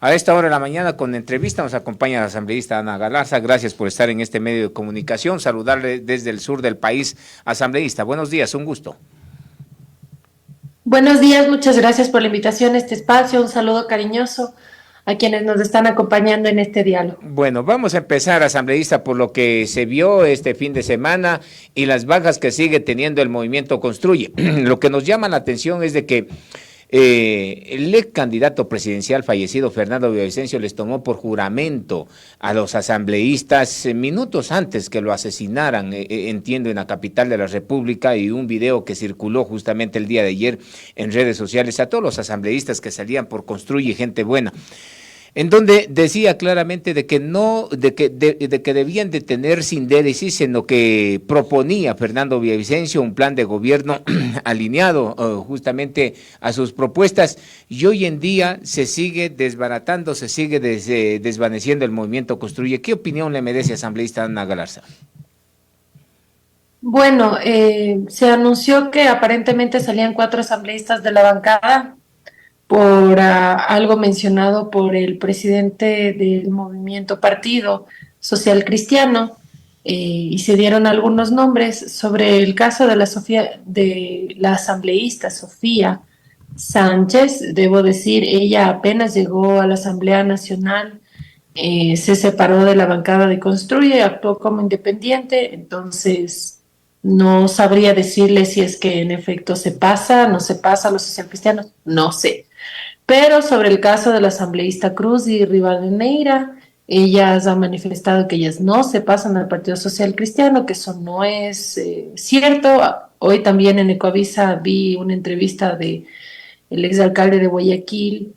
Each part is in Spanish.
A esta hora de la mañana con entrevista nos acompaña la asambleísta Ana Galarza. Gracias por estar en este medio de comunicación. Saludarle desde el sur del país, asambleísta. Buenos días, un gusto. Buenos días, muchas gracias por la invitación a este espacio. Un saludo cariñoso a quienes nos están acompañando en este diálogo. Bueno, vamos a empezar, asambleísta, por lo que se vio este fin de semana y las bajas que sigue teniendo el movimiento Construye. Lo que nos llama la atención es de que el ex candidato presidencial fallecido Fernando Villavicencio les tomó por juramento a los asambleístas minutos antes que lo asesinaran, entiendo, en la capital de la República, y un video que circuló justamente el día de ayer en redes sociales a todos los asambleístas que salían por Construye Gente Buena, en donde decía claramente de que no, de que debían de tener sin déficit, sino que proponía Fernando Villavicencio un plan de gobierno alineado justamente a sus propuestas, y hoy en día se sigue desbaratando, se sigue desvaneciendo el movimiento Construye. ¿Qué opinión le merece, asambleísta Ana Galarza? Bueno, se anunció que aparentemente salían 4 asambleístas de la bancada por algo mencionado por el presidente del movimiento Partido Social Cristiano, y se dieron algunos nombres sobre el caso de de la asambleísta Sofía Sánchez. Debo decir, ella apenas llegó a la Asamblea Nacional, se separó de la bancada de Construye, actuó como independiente, entonces no sabría decirle si es que en efecto se pasa, no se pasa a los socialcristianos, no sé. Pero sobre el caso de la asambleísta Cruz y Rivadeneira, ellas han manifestado que ellas no se pasan al Partido Social Cristiano, que eso no es cierto. Hoy también en Ecoavisa vi una entrevista de el exalcalde de Guayaquil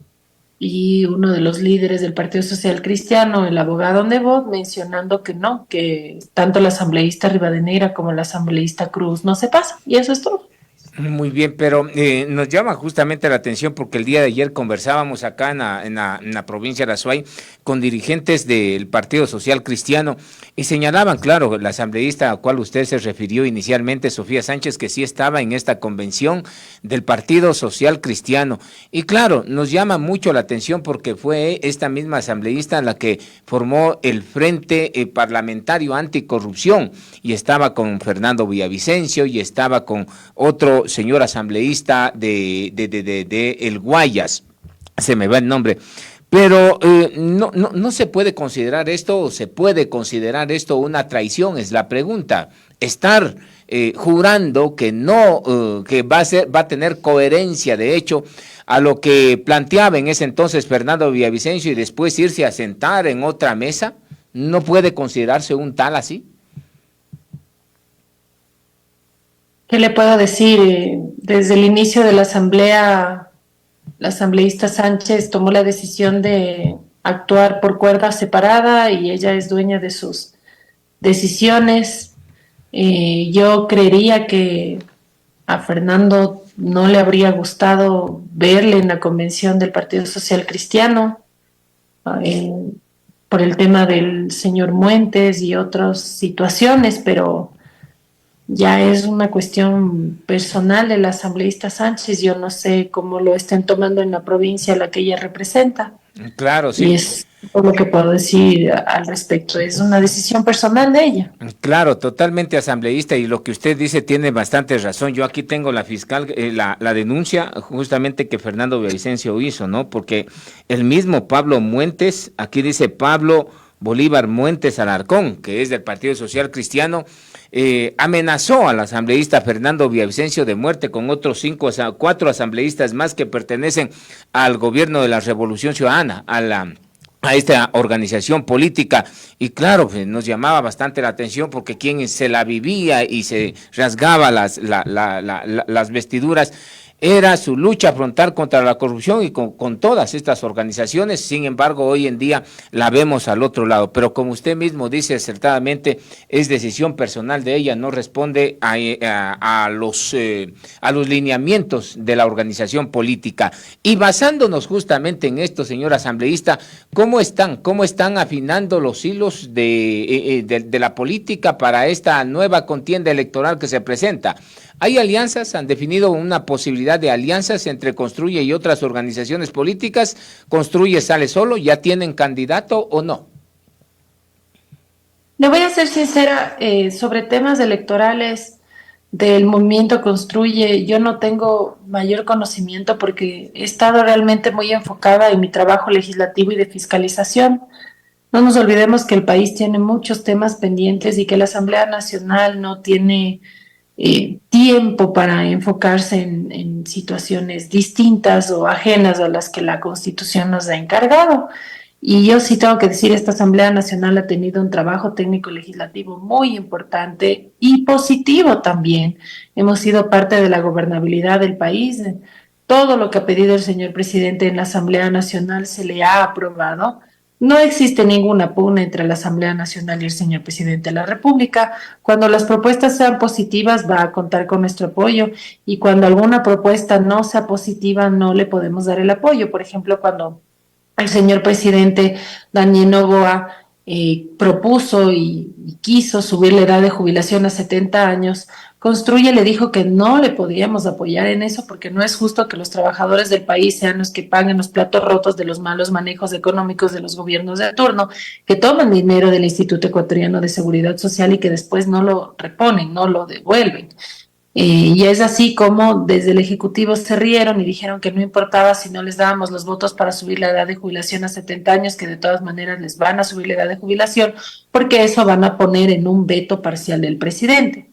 y uno de los líderes del Partido Social Cristiano, el abogado Nebot, mencionando que no, que tanto la asambleísta Rivadeneira como la asambleísta Cruz no se pasan, y eso es todo. Muy bien, pero nos llama justamente la atención porque el día de ayer conversábamos acá en la provincia de La Suay con dirigentes del Partido Social Cristiano y señalaban, claro, la asambleísta a la cual usted se refirió inicialmente, Sofía Sánchez, que sí estaba en esta convención del Partido Social Cristiano. Y claro, nos llama mucho la atención porque fue esta misma asambleísta la que formó el Frente Parlamentario Anticorrupción, y estaba con Fernando Villavicencio y estaba con otro señor asambleísta de El Guayas, se me va el nombre, pero no se puede considerar esto, o se puede considerar esto una traición, es la pregunta. Estar jurando que no, que va a tener coherencia, de hecho, a lo que planteaba en ese entonces Fernando Villavicencio, y después irse a sentar en otra mesa, ¿no puede considerarse un tal así? ¿Qué le puedo decir? Desde el inicio de la asamblea, la asambleísta Sánchez tomó la decisión de actuar por cuerda separada y ella es dueña de sus decisiones. Yo creería que a Fernando no le habría gustado verle en la convención del Partido Social Cristiano, eh, por el tema del señor Muentes y otras situaciones, pero ya es una cuestión personal del asambleísta Sánchez. Yo no sé cómo lo estén tomando en la provincia a la que ella representa. Claro, Y sí. es todo lo que puedo decir al respecto. Es una decisión personal de ella. Claro, totalmente asambleísta, y lo que usted dice tiene bastante razón. Yo aquí tengo la fiscal, la denuncia justamente que Fernando Villavicencio hizo, ¿no? Porque el mismo Pablo Muentes, aquí dice Pablo Bolívar Muentes Alarcón, que es del Partido Social Cristiano, amenazó al asambleísta Fernando Villavicencio de muerte con otros 4 asambleístas más que pertenecen al gobierno de la Revolución Ciudadana, a esta organización política. Y claro, pues, nos llamaba bastante la atención porque quien se la vivía y se rasgaba las vestiduras era su lucha frontal contra la corrupción y con todas estas organizaciones. Sin embargo, hoy en día la vemos al otro lado, pero como usted mismo dice acertadamente, es decisión personal de ella, no responde a los lineamientos de la organización política. Y basándonos justamente en esto, señor asambleísta, ¿cómo están afinando los hilos de la política para esta nueva contienda electoral que se presenta? ¿Hay alianzas? ¿Han definido una posibilidad posibilidad de alianzas entre Construye y otras organizaciones políticas? ¿Construye sale solo? ¿Ya tienen candidato o no? Le voy a ser sincera, sobre temas electorales del movimiento Construye, yo no tengo mayor conocimiento porque he estado realmente muy enfocada en mi trabajo legislativo y de fiscalización. No nos olvidemos que el país tiene muchos temas pendientes y que la Asamblea Nacional no tiene tiempo para enfocarse en situaciones distintas o ajenas a las que la Constitución nos ha encargado. Y yo sí tengo que decir, esta Asamblea Nacional ha tenido un trabajo técnico legislativo muy importante y positivo también. Hemos sido parte de la gobernabilidad del país. Todo lo que ha pedido el señor presidente en la Asamblea Nacional se le ha aprobado. No existe ninguna pugna entre la Asamblea Nacional y el señor presidente de la República. Cuando las propuestas sean positivas, va a contar con nuestro apoyo, y cuando alguna propuesta no sea positiva, no le podemos dar el apoyo. Por ejemplo, cuando el señor presidente Daniel Noboa propuso y quiso subir la edad de jubilación a 70 años, Construye le dijo que no le podíamos apoyar en eso porque no es justo que los trabajadores del país sean los que paguen los platos rotos de los malos manejos económicos de los gobiernos de turno, que toman dinero del Instituto Ecuatoriano de Seguridad Social y que después no lo reponen, no lo devuelven. Y es así como desde el Ejecutivo se rieron y dijeron que no importaba si no les dábamos los votos para subir la edad de jubilación a 70 años, que de todas maneras les van a subir la edad de jubilación, porque eso van a poner en un veto parcial del presidente.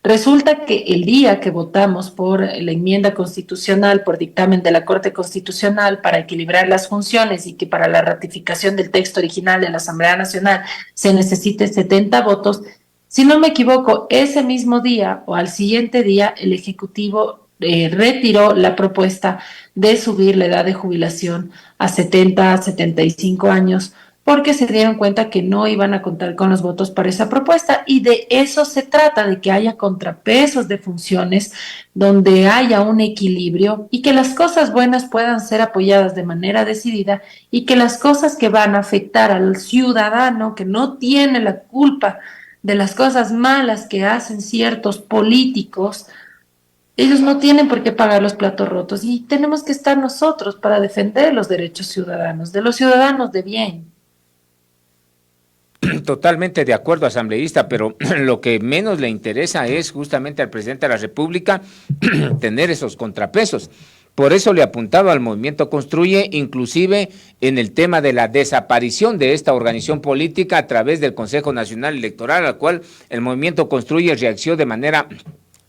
Resulta que el día que votamos por la enmienda constitucional, por dictamen de la Corte Constitucional para equilibrar las funciones y que para la ratificación del texto original de la Asamblea Nacional se necesite 70 votos, si no me equivoco, ese mismo día o al siguiente día el Ejecutivo retiró la propuesta de subir la edad de jubilación a 70, a 75 años, porque se dieron cuenta que no iban a contar con los votos para esa propuesta. Y de eso se trata, de que haya contrapesos de funciones, donde haya un equilibrio y que las cosas buenas puedan ser apoyadas de manera decidida y que las cosas que van a afectar al ciudadano que no tiene la culpa de las cosas malas que hacen ciertos políticos, ellos no tienen por qué pagar los platos rotos, y tenemos que estar nosotros para defender los derechos ciudadanos, de los ciudadanos de bien. Totalmente de acuerdo, asambleísta, pero lo que menos le interesa es justamente al presidente de la República tener esos contrapesos. Por eso le apuntaba al movimiento Construye, inclusive en el tema de la desaparición de esta organización política a través del Consejo Nacional Electoral, al cual el movimiento Construye reaccionó de manera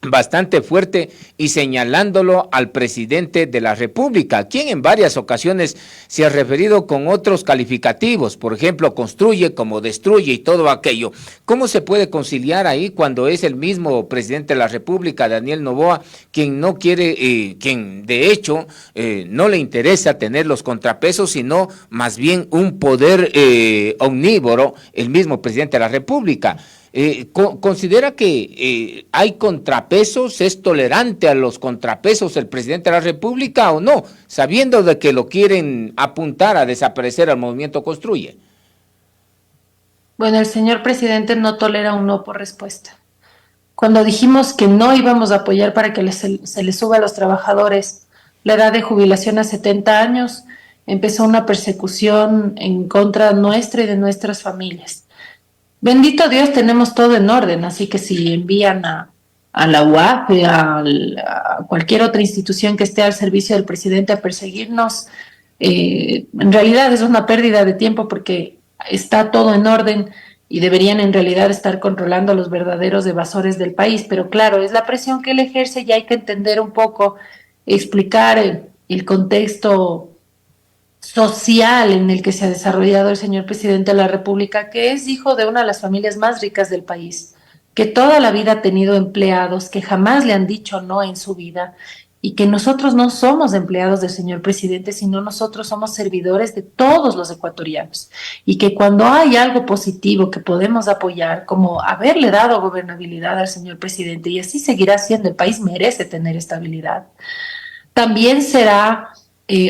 bastante fuerte y señalándolo al presidente de la República, quien en varias ocasiones se ha referido con otros calificativos, por ejemplo, construye como destruye y todo aquello. ¿Cómo se puede conciliar ahí cuando es el mismo presidente de la República, Daniel Noboa, quien no quiere, quien de hecho no le interesa tener los contrapesos, sino más bien un poder omnívoro, el mismo presidente de la República? ¿Considera que hay contrapesos? ¿Es tolerante a los contrapesos el presidente de la República o no? Sabiendo de que lo quieren apuntar a desaparecer al movimiento Construye. Bueno, el señor presidente no tolera un no por respuesta. Cuando dijimos que no íbamos a apoyar para que se les suba a los trabajadores la edad de jubilación a 70 años, empezó una persecución en contra nuestra y de nuestras familias. Bendito Dios, tenemos todo en orden, así que si envían a la UAP, a cualquier otra institución que esté al servicio del presidente a perseguirnos, en realidad es una pérdida de tiempo porque está todo en orden y deberían en realidad estar controlando a los verdaderos evasores del país. Pero claro, es la presión que él ejerce y hay que entender un poco, explicar el contexto social en el que se ha desarrollado el señor presidente de la República, que es hijo de una de las familias más ricas del país, que toda la vida ha tenido empleados, que jamás le han dicho no en su vida, y que nosotros no somos empleados del señor presidente, sino nosotros somos servidores de todos los ecuatorianos, y que cuando hay algo positivo que podemos apoyar, como haberle dado gobernabilidad al señor presidente, y así seguirá siendo, el país merece tener estabilidad, también será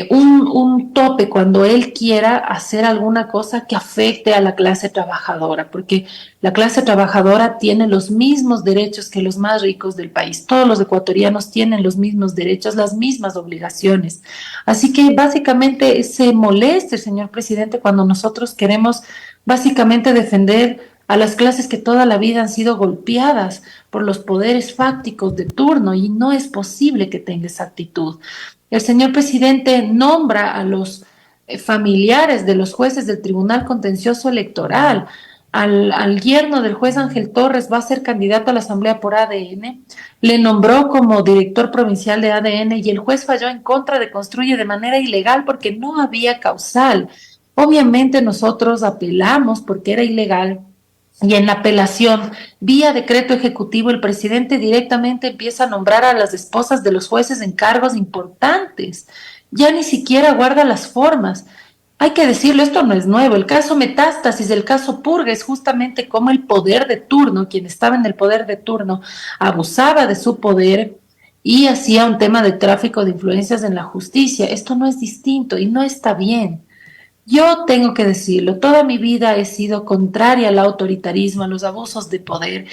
un tope cuando él quiera hacer alguna cosa que afecte a la clase trabajadora, porque la clase trabajadora tiene los mismos derechos que los más ricos del país. Todos los ecuatorianos tienen los mismos derechos, las mismas obligaciones. Así que básicamente se molesta el señor presidente cuando nosotros queremos básicamente defender a las clases que toda la vida han sido golpeadas por los poderes fácticos de turno, y no es posible que tenga esa actitud. El señor presidente nombra a los familiares de los jueces del Tribunal Contencioso Electoral. Al yerno del juez Ángel Torres va a ser candidato a la Asamblea por ADN, le nombró como director provincial de ADN y el juez falló en contra de Construye de manera ilegal porque no había causal. Obviamente nosotros apelamos porque era ilegal, y en la apelación, vía decreto ejecutivo, el presidente directamente empieza a nombrar a las esposas de los jueces en cargos importantes. Ya ni siquiera guarda las formas. Hay que decirlo, esto no es nuevo. El caso Metástasis, el caso Purga, es justamente como el poder de turno, quien estaba en el poder de turno, abusaba de su poder y hacía un tema de tráfico de influencias en la justicia. Esto no es distinto y no está bien. Yo tengo que decirlo, toda mi vida he sido contraria al autoritarismo, a los abusos de poder,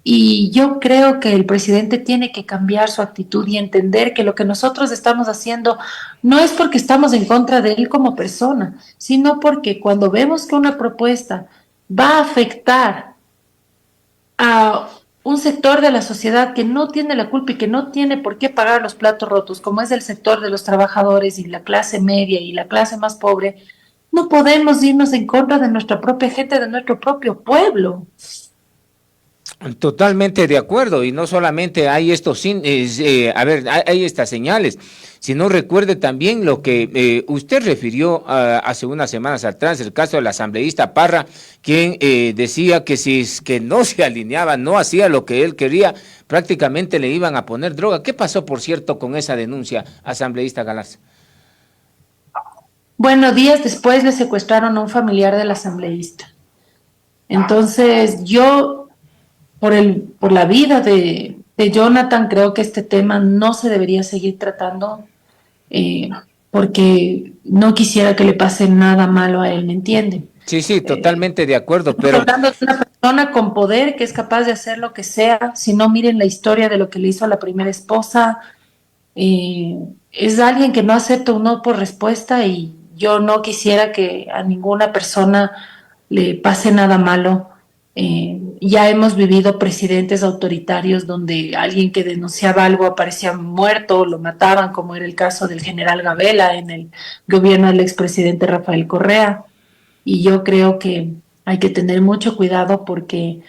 y yo creo que el presidente tiene que cambiar su actitud y entender que lo que nosotros estamos haciendo no es porque estamos en contra de él como persona, sino porque cuando vemos que una propuesta va a afectar a un sector de la sociedad que no tiene la culpa y que no tiene por qué pagar los platos rotos, como es el sector de los trabajadores y la clase media y la clase más pobre, no podemos irnos en contra de nuestra propia gente, de nuestro propio pueblo. Totalmente de acuerdo, y no solamente hay hay estas señales, sino recuerde también lo que usted refirió hace unas semanas atrás, el caso del asambleísta Parra, quien decía que si es que no se alineaba, no hacía lo que él quería, prácticamente le iban a poner droga. ¿Qué pasó, por cierto, con esa denuncia, asambleísta Galarza? Bueno, días después le secuestraron a un familiar del asambleísta. Entonces, yo, por la vida de Jonathan, creo que este tema no se debería seguir tratando, eh, porque no quisiera que le pase nada malo a él, ¿me entiende? Sí, sí, totalmente de acuerdo, Estamos pero hablando de una persona con poder que es capaz de hacer lo que sea. Si no, miren la historia de lo que le hizo a la primera esposa. Eh, es alguien que no acepta un no por respuesta, y yo no quisiera que a ninguna persona le pase nada malo. Ya hemos vivido presidentes autoritarios donde alguien que denunciaba algo aparecía muerto, lo mataban, como era el caso del general Gabela en el gobierno del expresidente Rafael Correa. Y yo creo que hay que tener mucho cuidado porque,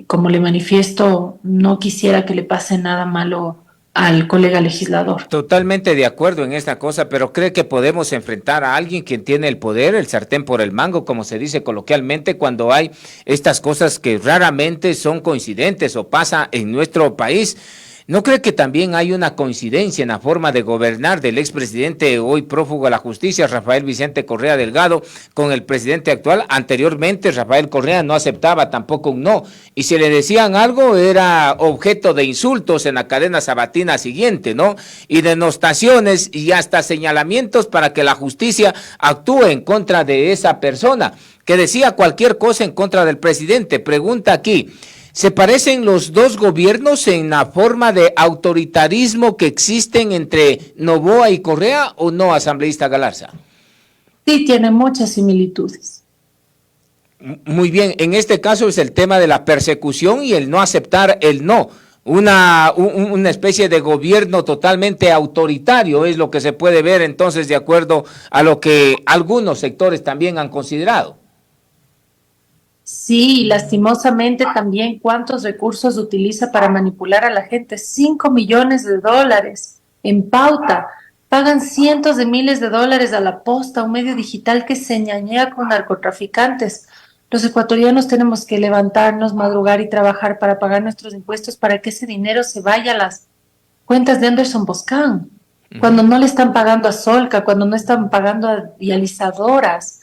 como le manifiesto, no quisiera que le pase nada malo al colega legislador. totalmente de acuerdo en esta cosa, pero cree que podemos enfrentar a alguien quien tiene el poder, el sartén por el mango, como se dice coloquialmente, cuando hay estas cosas que raramente son coincidentes o pasa en nuestro país. ¿No cree que también hay una coincidencia en la forma de gobernar del expresidente hoy prófugo a la justicia, Rafael Vicente Correa Delgado, con el presidente actual? Anteriormente, Rafael Correa no aceptaba tampoco un no, y si le decían algo era objeto de insultos en la cadena sabatina siguiente, ¿no? Y denostaciones y hasta señalamientos para que la justicia actúe en contra de esa persona, que decía cualquier cosa en contra del presidente. Pregunta aquí, ¿se parecen los dos gobiernos en la forma de autoritarismo que existen entre Noboa y Correa o no, asambleísta Galarza? Sí, tiene muchas similitudes. Muy bien, en este caso es el tema de la persecución y el no aceptar el no. Una especie de gobierno totalmente autoritario es lo que se puede ver entonces, de acuerdo a lo que algunos sectores también han considerado. Sí, lastimosamente también cuántos recursos utiliza para manipular a la gente. 5 millones de dólares en pauta. Pagan cientos de miles de dólares a la posta, un medio digital que se ñañea con narcotraficantes. Los ecuatorianos tenemos que levantarnos, madrugar y trabajar para pagar nuestros impuestos para que ese dinero se vaya a las cuentas de Anderson Boscan. Cuando no le están pagando a Solca, cuando no están pagando a dializadoras.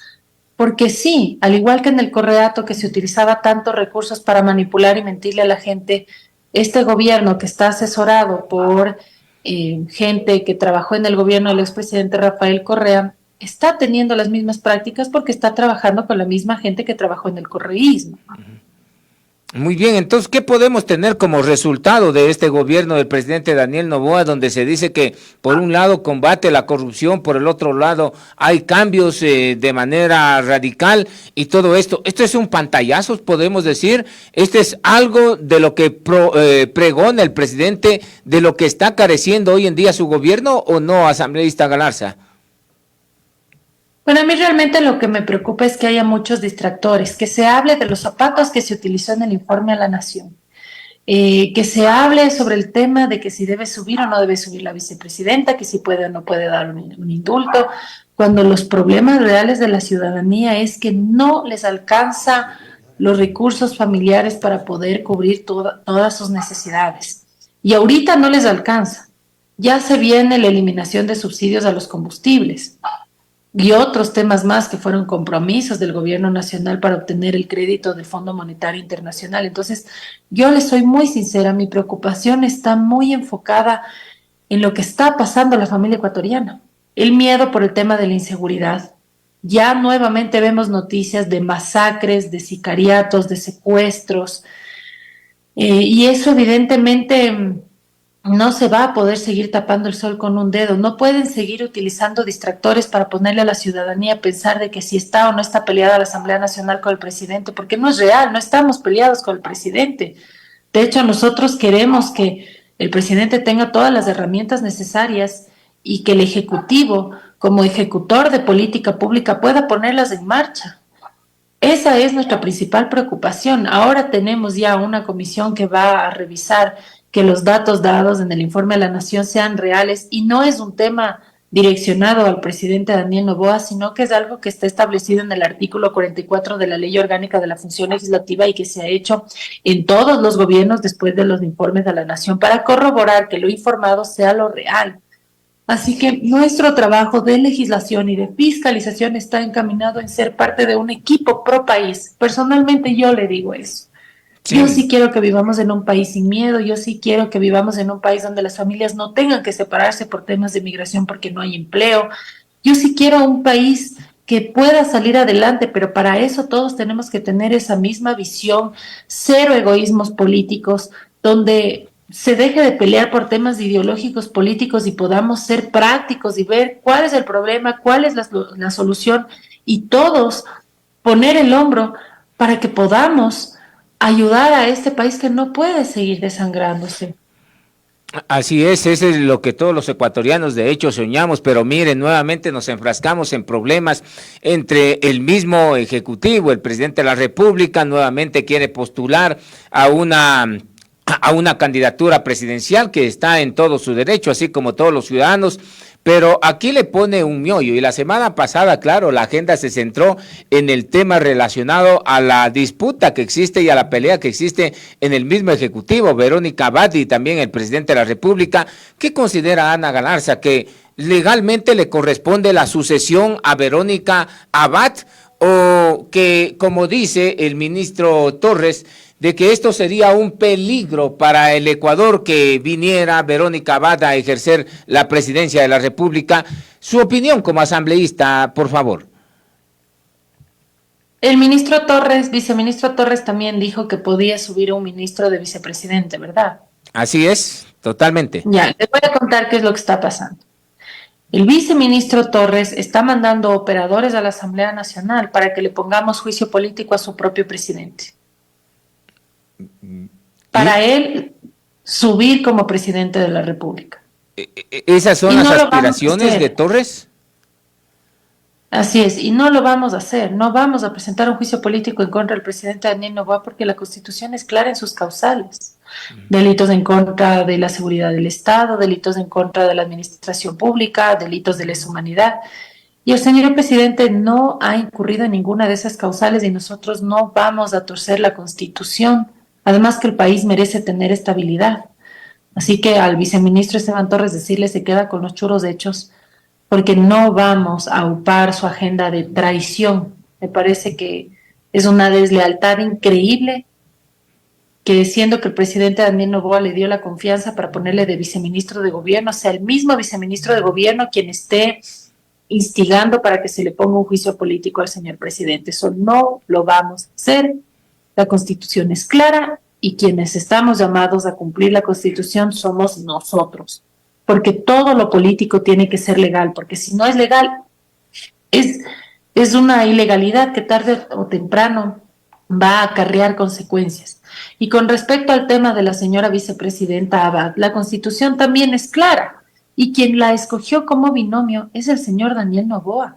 Porque sí, al igual que en el correato que se utilizaba tantos recursos para manipular y mentirle a la gente, este gobierno que está asesorado por gente que trabajó en el gobierno del expresidente Rafael Correa, está teniendo las mismas prácticas porque está trabajando con la misma gente que trabajó en el correísmo. Muy bien, entonces, ¿qué podemos tener como resultado de este gobierno del presidente Daniel Noboa, donde se dice que por un lado combate la corrupción, por el otro lado hay cambios de manera radical y todo esto? ¿Esto es un pantallazo, podemos decir? ¿Este es algo de lo que pregona el presidente, de lo que está careciendo hoy en día su gobierno o no, asambleísta Galarza? Bueno, a mí realmente lo que me preocupa es que haya muchos distractores, que se hable de los zapatos que se utilizó en el informe a la Nación, que se hable sobre el tema de que si debe subir o no debe subir la vicepresidenta, que si puede o no puede dar un indulto, cuando los problemas reales de la ciudadanía es que no les alcanza los recursos familiares para poder cubrir todas sus necesidades. Y ahorita no les alcanza. Ya se viene la eliminación de subsidios a los combustibles y otros temas más que fueron compromisos del gobierno nacional para obtener el crédito del Fondo Monetario Internacional. Entonces, yo les soy muy sincera, mi preocupación está muy enfocada en lo que está pasando a la familia ecuatoriana. El miedo por el tema de la inseguridad. Ya nuevamente vemos noticias de masacres, de sicariatos, de secuestros, y eso evidentemente no se va a poder seguir tapando el sol con un dedo. No pueden seguir utilizando distractores para ponerle a la ciudadanía a pensar de que si está o no está peleada la Asamblea Nacional con el presidente, porque no es real, no estamos peleados con el presidente. De hecho, nosotros queremos que el presidente tenga todas las herramientas necesarias y que el Ejecutivo, como ejecutor de política pública, pueda ponerlas en marcha. Esa es nuestra principal preocupación. Ahora tenemos ya una comisión que va a revisar que los datos dados en el informe de la Nación sean reales, y no es un tema direccionado al presidente Daniel Noboa, sino que es algo que está establecido en el artículo 44 de la Ley Orgánica de la Función Legislativa y que se ha hecho en todos los gobiernos después de los informes de la Nación para corroborar que lo informado sea lo real. Así que nuestro trabajo de legislación y de fiscalización está encaminado en ser parte de un equipo pro país. Personalmente yo le digo eso. Yo Sí. sí quiero que vivamos en un país sin miedo, yo sí quiero que vivamos en un país donde las familias no tengan que separarse por temas de migración porque no hay empleo. Yo sí quiero un país que pueda salir adelante, pero para eso todos tenemos que tener esa misma visión, cero egoísmos políticos, donde se deje de pelear por temas ideológicos políticos y podamos ser prácticos y ver cuál es el problema, cuál es la solución, y todos poner el hombro para que podamos ayudar a este país que no puede seguir desangrándose. Así es, eso es lo que todos los ecuatorianos de hecho soñamos, pero miren, nuevamente nos enfrascamos en problemas entre el mismo ejecutivo. El presidente de la República nuevamente quiere postular a una candidatura presidencial, que está en todo su derecho, así como todos los ciudadanos, pero aquí le pone un meollo. Y la semana pasada, claro, la agenda se centró en el tema relacionado a la disputa que existe y a la pelea que existe en el mismo Ejecutivo. Verónica Abad y también el presidente de la República. ¿Qué considera Ana Galarza? ¿Que legalmente le corresponde la sucesión a Verónica Abad, o que, como dice el ministro Torres, de que esto sería un peligro para el Ecuador que viniera Verónica Abad a ejercer la presidencia de la República? Su opinión como asambleísta, por favor. El ministro Torres, viceministro Torres, también dijo que podía subir un ministro de vicepresidente, ¿verdad? Así es, totalmente. Ya, les voy a contar qué es lo que está pasando. El viceministro Torres está mandando operadores a la Asamblea Nacional para que le pongamos juicio político a su propio presidente. Para ¿Y él subir como presidente de la República. esas son Y las no lo vamos a aspiraciones de hacer. Torres? Así es, y no lo vamos a hacer. No vamos a presentar un juicio político en contra del presidente Daniel Noboa porque la Constitución es clara en sus causales. Delitos en contra de la seguridad del Estado, delitos en contra de la administración pública, delitos de lesa humanidad. Y el señor presidente no ha incurrido en ninguna de esas causales y nosotros no vamos a torcer la Constitución. Además que el país merece tener estabilidad. Así que al viceministro Esteban Torres decirle se queda con los churos hechos, porque no vamos a upar su agenda de traición. Me parece que es una deslealtad increíble que siendo que el presidente Daniel Noboa le dio la confianza para ponerle de viceministro de gobierno, sea el mismo viceministro de gobierno quien esté instigando para que se le ponga un juicio político al señor presidente. Eso no lo vamos a hacer. La Constitución es clara y quienes estamos llamados a cumplir la Constitución somos nosotros, porque todo lo político tiene que ser legal, porque si no es legal, es, es una ilegalidad que tarde o temprano va a acarrear consecuencias. Y con respecto al tema de la señora vicepresidenta Abad, la Constitución también es clara y quien la escogió como binomio es el señor Daniel Noboa.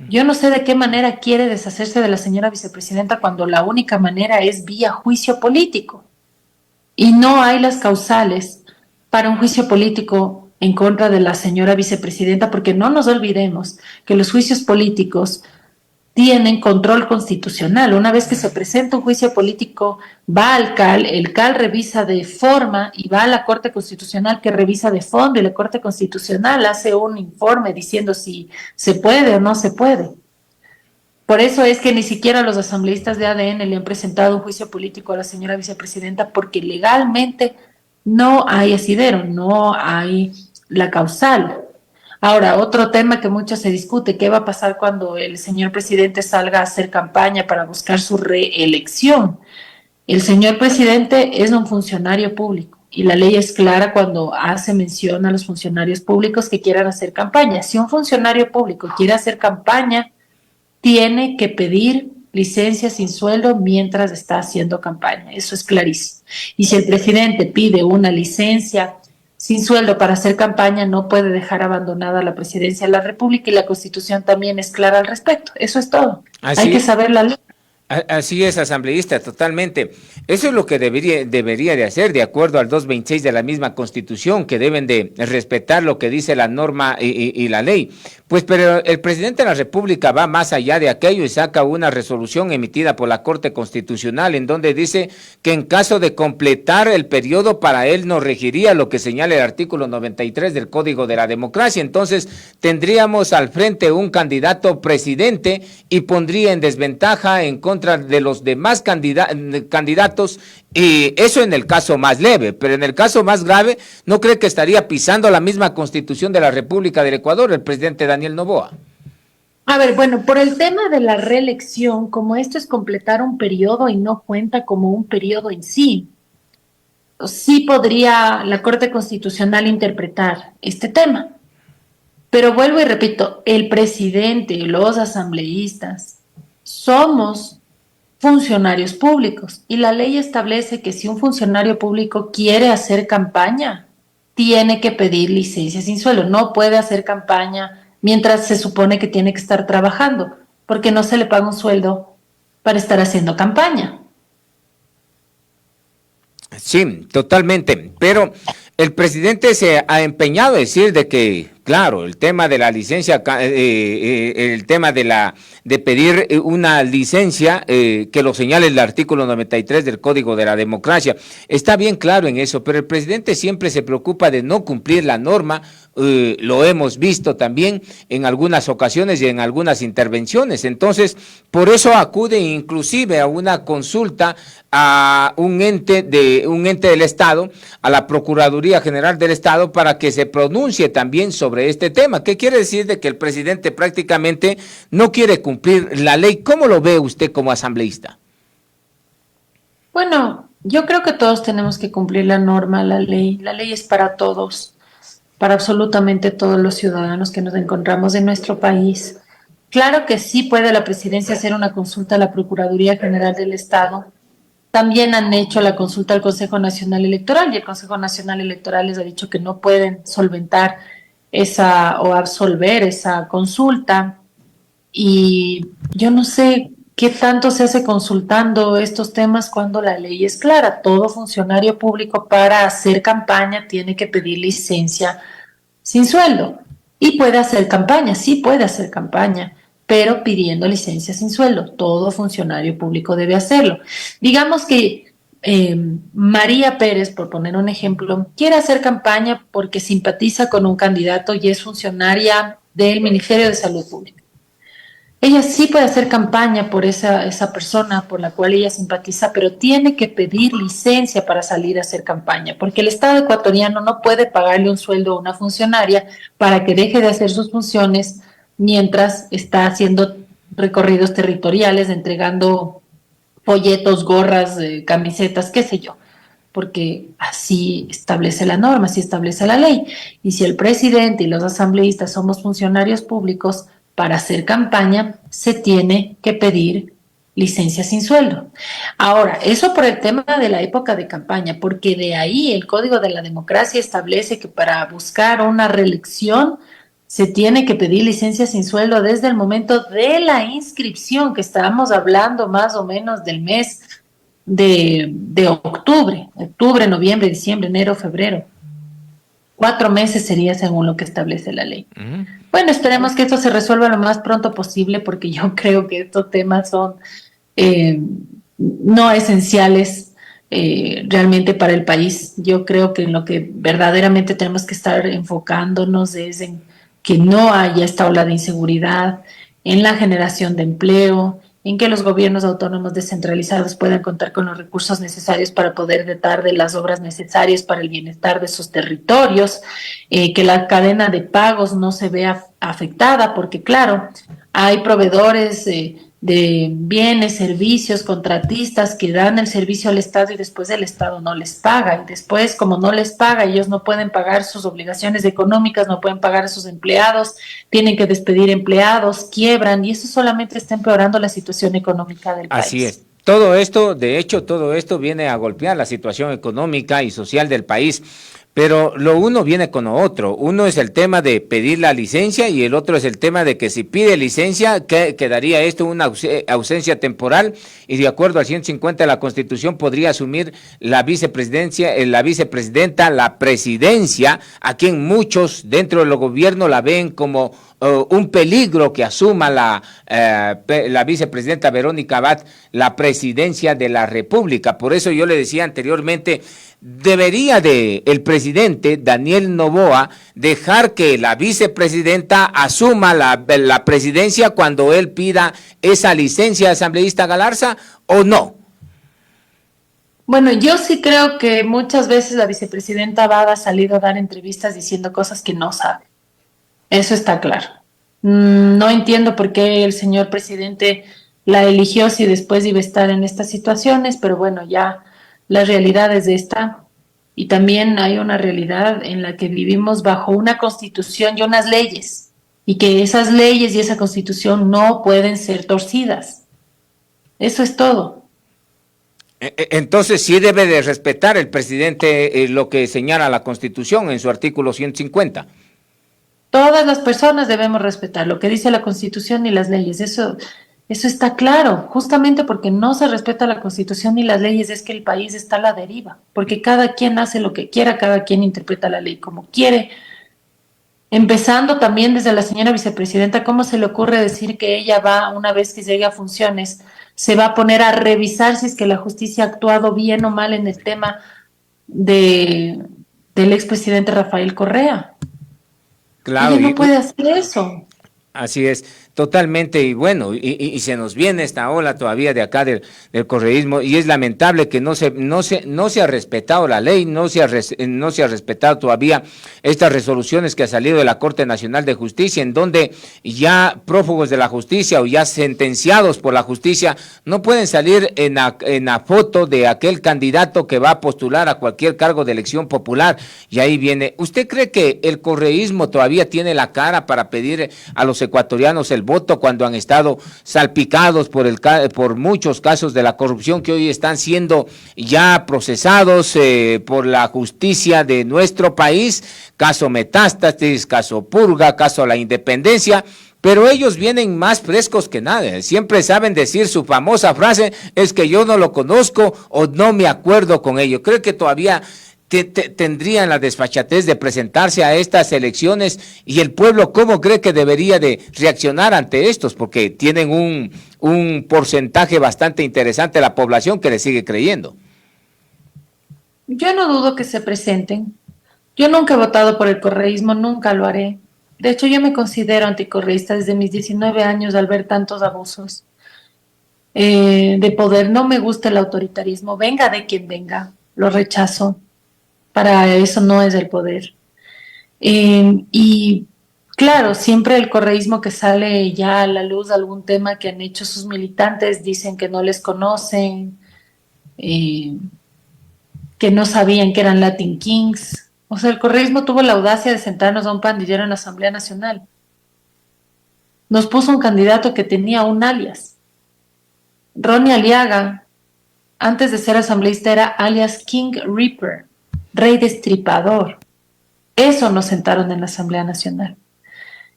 Yo no sé de qué manera quiere deshacerse de la señora vicepresidenta cuando la única manera es vía juicio político y no hay las causales para un juicio político en contra de la señora vicepresidenta, porque no nos olvidemos que los juicios políticos tienen control constitucional. Una vez que se presenta un juicio político, va al CAL, el CAL revisa de forma y va a la Corte Constitucional que revisa de fondo y la Corte Constitucional hace un informe diciendo si se puede o no se puede. Por eso es que ni siquiera los asambleístas de ADN le han presentado un juicio político a la señora vicepresidenta porque legalmente no hay asidero, no hay la causal. Ahora, otro tema que mucho se discute, ¿qué va a pasar cuando el señor presidente salga a hacer campaña para buscar su reelección? El señor presidente es un funcionario público y la ley es clara cuando hace mención a los funcionarios públicos que quieran hacer campaña. Si un funcionario público quiere hacer campaña, tiene que pedir licencia sin sueldo mientras está haciendo campaña. Eso es clarísimo. Y si el presidente pide una licencia sin sueldo para hacer campaña, no puede dejar abandonada la presidencia de la República y la Constitución también es clara al respecto. Eso es todo. Hay que saber la ley. Así es, asambleísta, totalmente. Eso es lo que debería de hacer, de acuerdo al 226 de la misma Constitución, que deben de respetar lo que dice la norma y la ley. Pues, pero el presidente de la República va más allá de aquello y saca una resolución emitida por la Corte Constitucional en donde dice que en caso de completar el periodo para él no regiría lo que señala el artículo 93 del Código de la Democracia. Entonces, tendríamos al frente un candidato presidente y pondría en desventaja en contra de los demás candidatos, y eso en el caso más leve, pero en el caso más grave, ¿no cree que estaría pisando la misma Constitución de la República del Ecuador el presidente Daniel Noboa? A ver, bueno, por el tema de la reelección, como esto es completar un periodo y no cuenta como un periodo en sí, sí podría la Corte Constitucional interpretar este tema. Pero vuelvo y repito, el presidente y los asambleístas somos funcionarios públicos y la ley establece que si un funcionario público quiere hacer campaña, tiene que pedir licencia sin sueldo. No puede hacer campaña mientras se supone que tiene que estar trabajando, porque no se le paga un sueldo para estar haciendo campaña. Sí, totalmente, pero el presidente se ha empeñado a decir de que, claro, el tema de la licencia, el tema de pedir una licencia que lo señale el artículo 93 del Código de la Democracia, está bien claro en eso, pero el presidente siempre se preocupa de no cumplir la norma. Lo hemos visto también en algunas ocasiones y en algunas intervenciones. Entonces, por eso acude inclusive a una consulta a un ente del Estado, a la Procuraduría General del Estado, para que se pronuncie también sobre este tema. ¿Qué quiere decir? De que el presidente prácticamente no quiere cumplir la ley. ¿Cómo lo ve usted como asambleísta? Bueno, yo creo que todos tenemos que cumplir la norma, la ley. La ley es para todos, para absolutamente todos los ciudadanos que nos encontramos en nuestro país. Claro que sí puede la presidencia hacer una consulta a la Procuraduría General del Estado. También han hecho la consulta al Consejo Nacional Electoral y el Consejo Nacional Electoral les ha dicho que no pueden solventar esa o absolver esa consulta. Y yo no sé qué tanto se hace consultando estos temas cuando la ley es clara. Todo funcionario público para hacer campaña tiene que pedir licencia sin sueldo. Y puede hacer campaña, sí puede hacer campaña, pero pidiendo licencia sin sueldo. Todo funcionario público debe hacerlo. Digamos que María Pérez, por poner un ejemplo, quiere hacer campaña porque simpatiza con un candidato y es funcionaria del Ministerio de Salud Pública. ella sí puede hacer campaña por esa persona por la cual ella simpatiza, pero tiene que pedir licencia para salir a hacer campaña, porque el Estado ecuatoriano no puede pagarle un sueldo a una funcionaria para que deje de hacer sus funciones mientras está haciendo recorridos territoriales, entregando folletos, gorras, camisetas, qué sé yo, porque así establece la norma, así establece la ley. Y si el presidente y los asambleístas somos funcionarios públicos, para hacer campaña se tiene que pedir licencia sin sueldo. Ahora, eso por el tema de la época de campaña, porque de ahí el Código de la Democracia establece que para buscar una reelección se tiene que pedir licencia sin sueldo desde el momento de la inscripción, que estábamos hablando más o menos del mes de octubre, noviembre, diciembre, enero, febrero. 4 meses sería según lo que establece la ley. Bueno, esperemos que esto se resuelva lo más pronto posible porque yo creo que estos temas son eh, no esenciales realmente para el país. Yo creo que en lo que verdaderamente tenemos que estar enfocándonos es en que no haya esta ola de inseguridad, en la generación de empleo, en que los gobiernos autónomos descentralizados puedan contar con los recursos necesarios para poder dotar de las obras necesarias para el bienestar de sus territorios, que la cadena de pagos no se vea afectada, porque claro, hay proveedores de bienes, servicios, contratistas que dan el servicio al Estado y después el Estado no les paga. Y después, como no les paga, ellos no pueden pagar sus obligaciones económicas, no pueden pagar a sus empleados, tienen que despedir empleados, quiebran y eso solamente está empeorando la situación económica del país. Así es. Todo esto, de hecho, todo esto viene a golpear la situación económica y social del país. Pero lo uno viene con lo otro. Uno es el tema de pedir la licencia y el otro es el tema de que si pide licencia, quedaría esto una ausencia temporal y de acuerdo al 150 de la Constitución podría asumir la vicepresidencia, la vicepresidenta, la presidencia, a quien muchos dentro del gobierno la ven como un peligro que asuma la vicepresidenta Verónica Abad la presidencia de la República. Por eso yo le decía anteriormente, debería el presidente Daniel Noboa dejar que la vicepresidenta asuma la presidencia cuando él pida esa licencia asambleísta Galarza o no. Bueno, yo sí creo que muchas veces la vicepresidenta Abad ha salido a dar entrevistas diciendo cosas que no sabe. Eso está claro. No entiendo por qué el señor presidente la eligió si después iba a estar en estas situaciones, pero bueno, ya la realidad es esta. Y también hay una realidad en la que vivimos bajo una constitución y unas leyes, y que esas leyes y esa constitución no pueden ser torcidas. Eso es todo. Entonces sí debe de respetar el presidente lo que señala la Constitución en su artículo 150. Todas las personas debemos respetar lo que dice la Constitución y las leyes. Eso está claro. Justamente porque no se respeta la Constitución y las leyes es que el país está a la deriva. Porque cada quien hace lo que quiera, cada quien interpreta la ley como quiere. Empezando también desde la señora vicepresidenta, ¿cómo se le ocurre decir que ella va, una vez que llegue a funciones, se va a poner a revisar si es que la justicia ha actuado bien o mal en el tema del expresidente Rafael Correa? Claro, Ella no puede hacer eso. así es, totalmente, y bueno, y se nos viene esta ola todavía de acá del correísmo, y es lamentable que no se ha respetado la ley, no se ha respetado todavía estas resoluciones que ha salido de la Corte Nacional de Justicia, en donde ya prófugos de la justicia o ya sentenciados por la justicia no pueden salir en la foto de aquel candidato que va a postular a cualquier cargo de elección popular, y ahí viene. ¿Usted cree que el correísmo todavía tiene la cara para pedir a los ecuatorianos el voto cuando han estado salpicados por muchos casos de la corrupción que hoy están siendo ya procesados por la justicia de nuestro país? Caso Metástasis, caso Purga, caso La Independencia. Pero ellos vienen más frescos que nada. Siempre saben decir su famosa frase, es que yo no lo conozco o no me acuerdo con ello. Creo que todavía tendrían la desfachatez de presentarse a estas elecciones, y el pueblo, ¿cómo cree que debería de reaccionar ante estos? Porque tienen un porcentaje bastante interesante de la población que le sigue creyendo. Yo no dudo que se presenten. Yo nunca he votado por el correísmo, nunca lo haré. De hecho, yo me considero anticorreísta desde mis 19 años al ver tantos abusos de poder. No me gusta el autoritarismo, venga de quien venga, lo rechazo. Para eso no es el poder. Y claro, siempre el correísmo que sale ya a la luz de algún tema que han hecho sus militantes, dicen que no les conocen, eh, que no sabían que eran Latin Kings. O sea, el correísmo tuvo la audacia de sentarnos a un pandillero en la Asamblea Nacional. Nos puso un candidato que tenía un alias. Ronnie Aliaga, antes de ser asambleísta, era alias King Reaper, rey destripador. Eso nos sentaron en la Asamblea Nacional.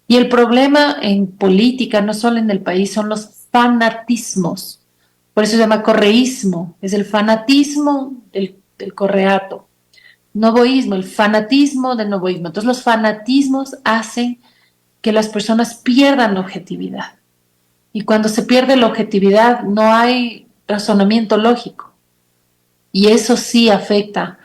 Y el problema en política, no solo en el país, son los fanatismos. Por eso se llama correísmo. Es el fanatismo del correato. Novoísmo, el fanatismo del novoísmo. Entonces los fanatismos hacen que las personas pierdan la objetividad. Y cuando se pierde la objetividad no hay razonamiento lógico. Y eso sí afecta,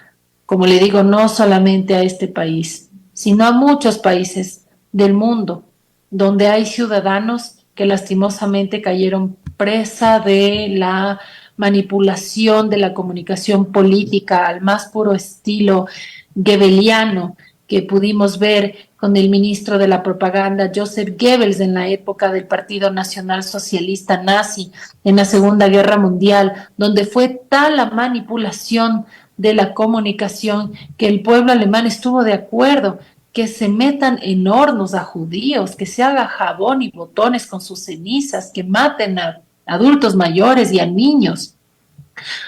como le digo, no solamente a este país, sino a muchos países del mundo, donde hay ciudadanos que lastimosamente cayeron presa de la manipulación de la comunicación política al más puro estilo goebbeliano que pudimos ver con el ministro de la propaganda Joseph Goebbels en la época del Partido Nacional Socialista nazi en la Segunda Guerra Mundial, donde fue tal la manipulación de la comunicación que el pueblo alemán estuvo de acuerdo que se metan en hornos a judíos, que se haga jabón y botones con sus cenizas, que maten a adultos mayores y a niños,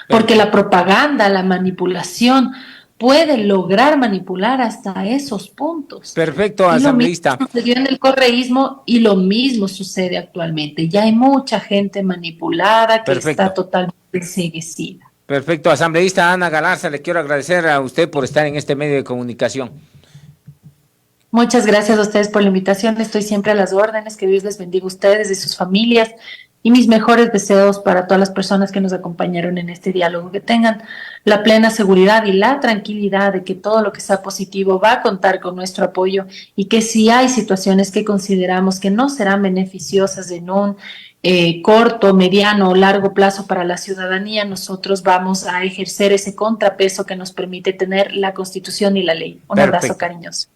porque la propaganda, la manipulación puede lograr manipular hasta esos puntos. Perfecto, Y lo mismo asambleísta. sucedió en el correísmo y lo mismo sucede actualmente. Ya hay mucha gente manipulada que está Perfecto. totalmente enceguecida. Perfecto, asambleísta Ana Galarza, le quiero agradecer a usted por estar en este medio de comunicación. Muchas gracias a ustedes por la invitación. Estoy siempre a las órdenes. Que Dios les bendiga a ustedes y sus familias. Y mis mejores deseos para todas las personas que nos acompañaron en este diálogo. Que tengan la plena seguridad y la tranquilidad de que todo lo que sea positivo va a contar con nuestro apoyo y que si hay situaciones que consideramos que no serán beneficiosas en un corto, mediano o largo plazo para la ciudadanía, nosotros vamos a ejercer ese contrapeso que nos permite tener la Constitución y la ley. Un abrazo Perfecto. cariñoso.